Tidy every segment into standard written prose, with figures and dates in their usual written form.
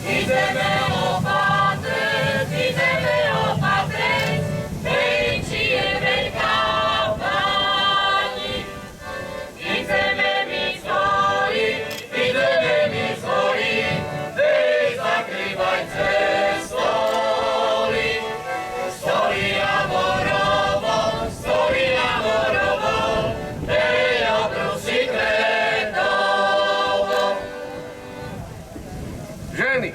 Ideme opatreć, hej, či je veľká pani. Ideme my svoli, hej, zakrývajte stoly. Stoly amorovo, hej, obrusí kvedovo. Ženy,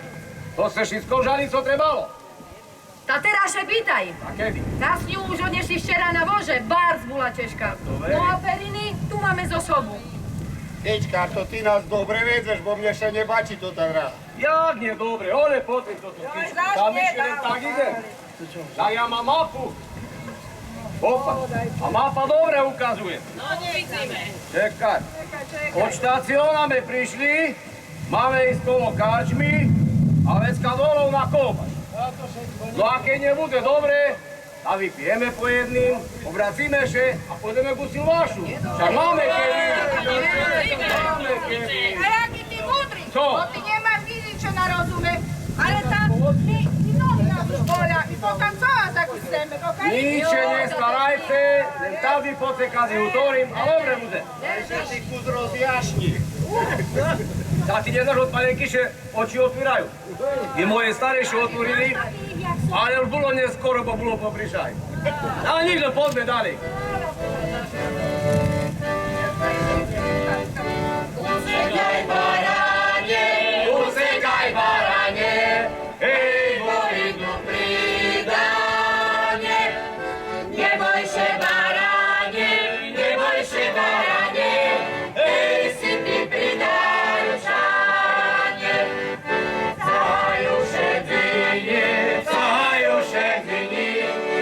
to ste všetko žali, co trebalo. Ta teraz še pýtaj. A kedy? Nás ju už odnešli včera na vože, bars bola ťažká. No a Periny, tu máme zo sobu. Dečka, to ty nás dobre vedeš, bo mne sa nepáči to tá hra. Jak nie dobre, ole potri to tu pičku. Tam ešte len tak ide. Tak ja mám mapu. Opa, a mapa dobre ukazuje. No, vidíme. Čekaj. Od štacioname prišli, máme ísť kolo karčmy a vecka dolov na kolbaš. No a keď nebude dobre, a vypijeme po jedným, obracíme še a pôjdeme ku Silvášu. Však máme kedy. A jaký ty múdry? Co? Bo ty nemáš ničo na rozume. Ale tam my nohy nás už bolia. My pokam co vás takú chceme? Niče nestarajte, len tady pocekazí utorím a dobre bude. Že ty kus rozjašni. Tak ti nedáš od panenky, že oči otvírajú. I moje starejšie otvorili, ale už bolo neskoro, bo bolo poprišaj. Ale nikto, poďme ďalej. Usekaj baranie, hej, vojnu pridanie. Neboj się baranie, hej, si ty pridarčanie. Cahajuše dzyni,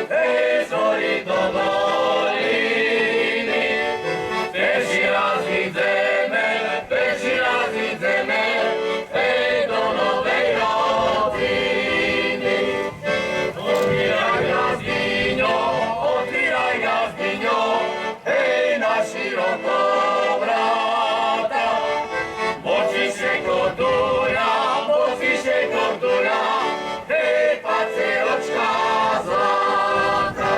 hej, zori do doliny. Pierwszy raz widzemy, hej, do nowej rodziny. Otwieraj gwiazdinio, hej, na szeroko wrata. Moci się kotula, hej, paceroczka zlata.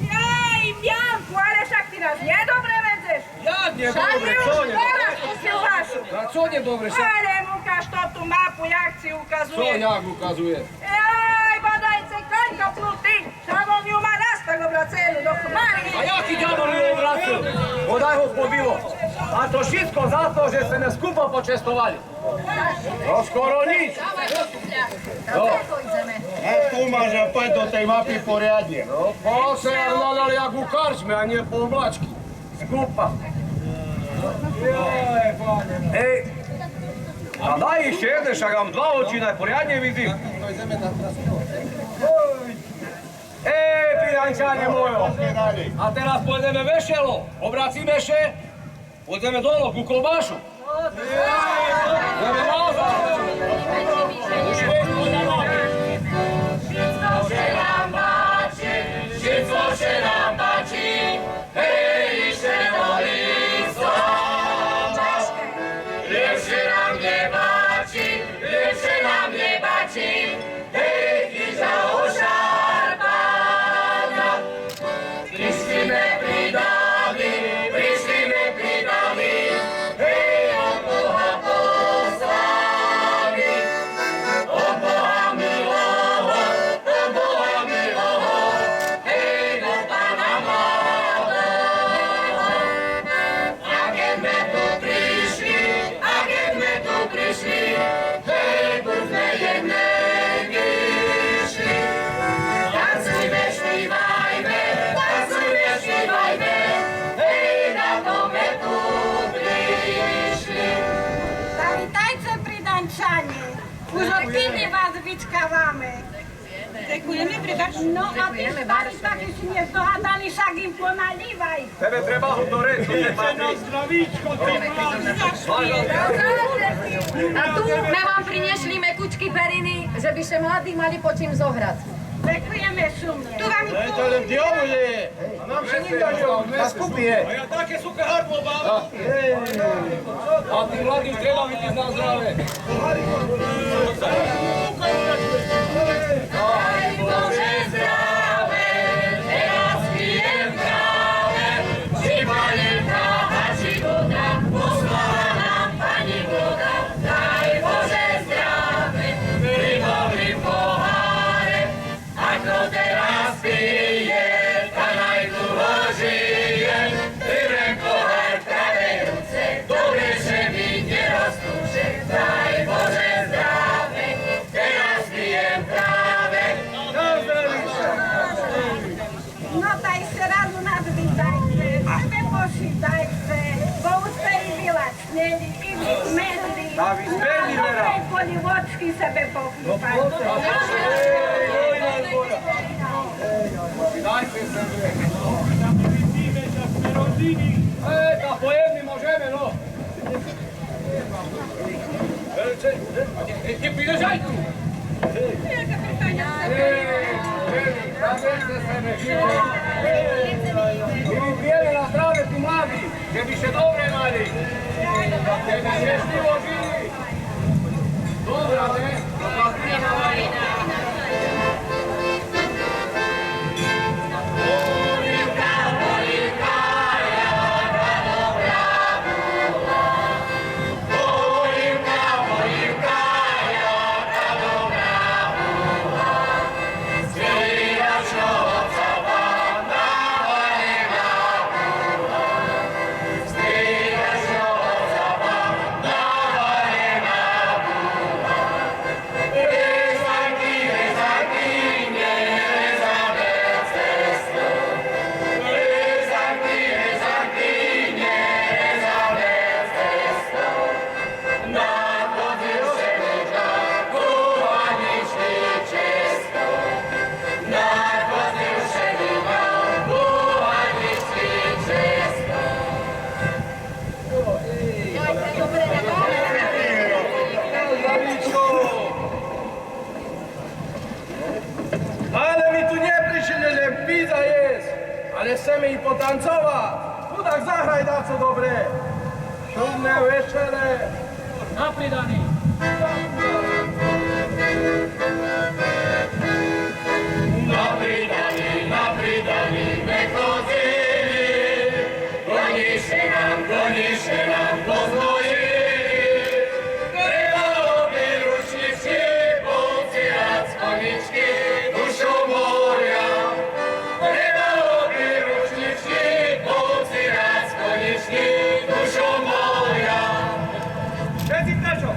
Jaj, Bianku, ale však ty nás nedobre vedzeš. Jak nie dobre, co nie dobre? Teraz tu Silvášu. A co nie dobre? Ale ukáž to tú mapu, jak si Co ukazuje. nejak ukazuje? Jaj, badajce, kaňka plutý. Šavon ju má nás tak obracenú do chmary. A jaký ďabol ju obracil? Bodaj ho pobilo. A to všetko za to, že ste nás skupo počestovali. No skoro nič. No. Tu máš a poď do tej mapy poriadne. No, se hľadali jak u karčme, a nie po oblačky. Skupa. Ej, a daj ešte jeden, však mám dva oči, poriadne vidím. Ej, pridančane mojo. A teraz pôjdeme vešelo. Obracíme še, pôjdeme dolo ku klobášu. Ideme nazad. Všetko się nám páči, hej, ište volí slova. Lepšie nám nebáči, hej, chyťa ošarpána. Prišli me pridali, hej, od Boha poslani. Od Boha miloho, hej, do Pána mladého. A keď sme tu prišli, hej, buď sme jednej vyšli. Tancujme, špívajme, hej, na to sme tu prišli. Zavítajte, pridančani. Už od kedy vás vyčkávame. Ďakujeme, pridančani. No a ty stali taký si nezdohadali, však im ponalívaj. Tebe treba ho do reč, to je patrí. A tu my vám priniesli mekučky Periny, že by še mladí mali po čím zohrať. Ďakujeme šumne. Tu vám ich To len diabol je. A nám še nikto Na skupy je. A ja také suché hardlo mám. A tí mladí treba vidieť na zdravé. Tá vyspeli, Vera. Dobrej polivočky sebe pokúpaj. Dajte sebe. Tá pojemný môžeme, no. Nie piješ aj tu. Zaberte sebe, my by pijeli na zdrave tu mladí, keby še dobre mali. Keby šťastlivo žili. Dobra, ne? Ale my tu neprišli, že pizza jesť, ale chceme i potancovať. Chudák, zahraj dáco dobré. Šumné večere. Napridaný. Napridaný, nechodzili, goniše nám pozvojili. Treba robiť ručničky, pocierať koničky, dušo moja. Treba robiť ručničky, pocierať koničky, dušo moja. Všetci prečo?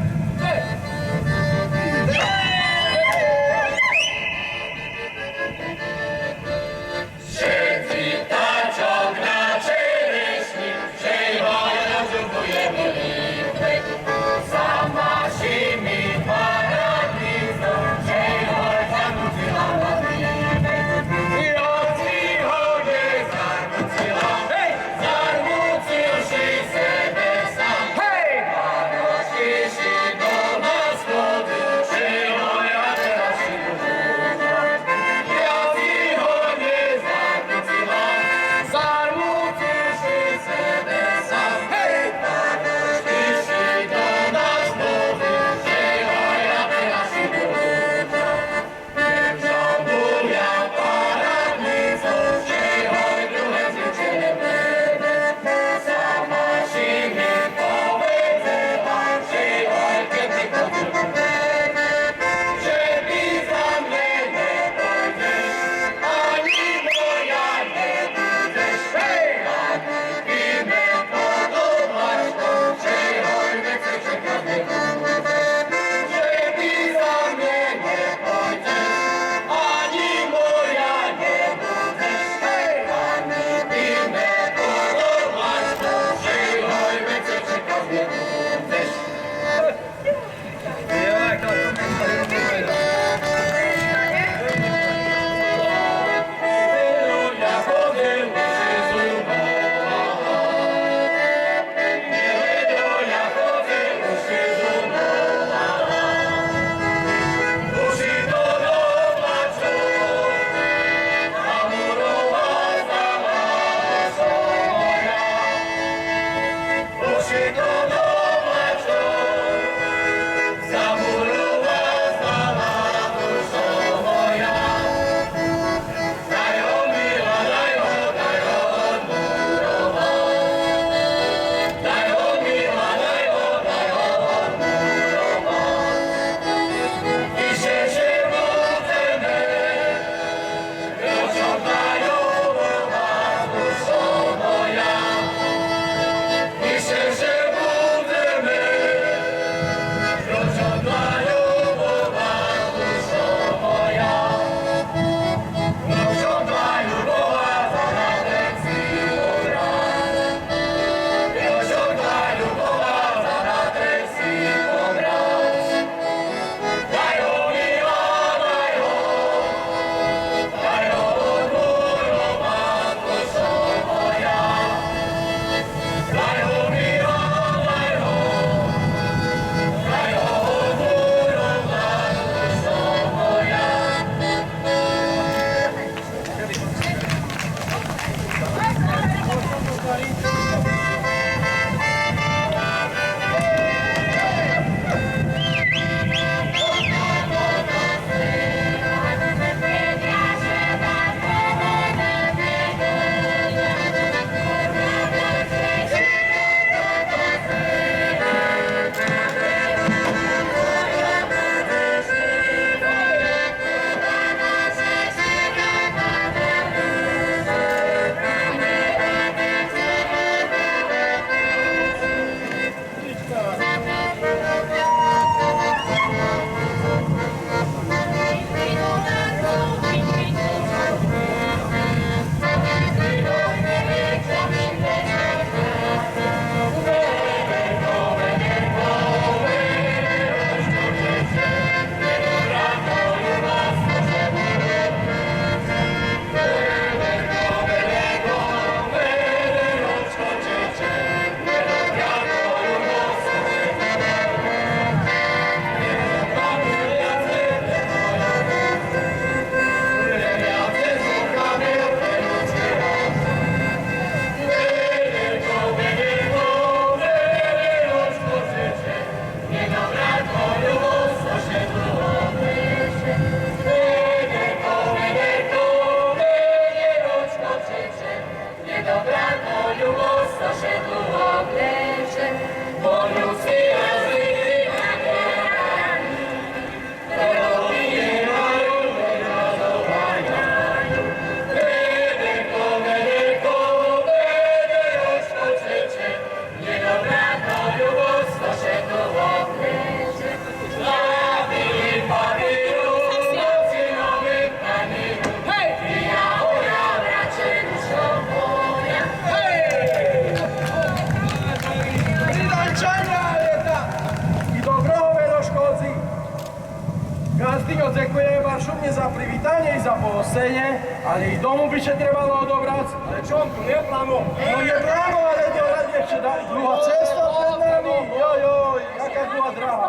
Zdyňo, ďakujem vám šumne za privítanie i za pohostenie, ale i domu by še trebalo odobrať. Ale čo on tu neplánu? No nie právo, ale to ešte druhá cesta pred nami. Joj, jaká druhá dráha.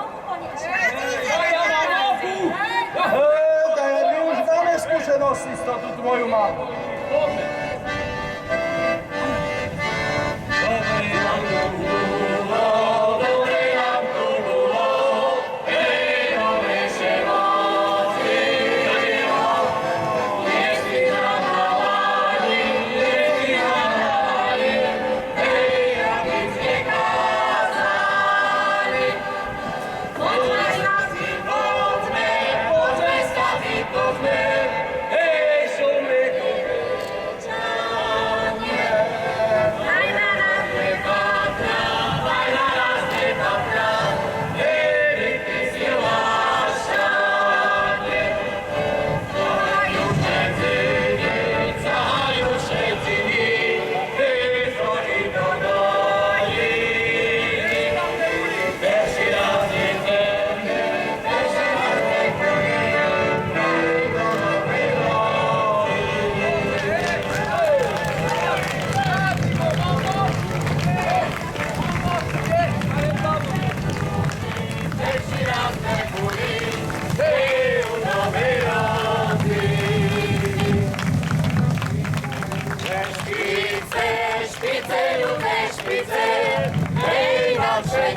Tak my už máme skúsenosti s touto tvoju mamu.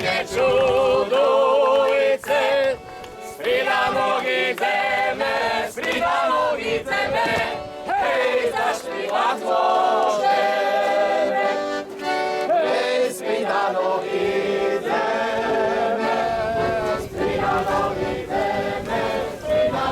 Nie czudujcie, spryda nogi zeme, hej, zaśpiewać może.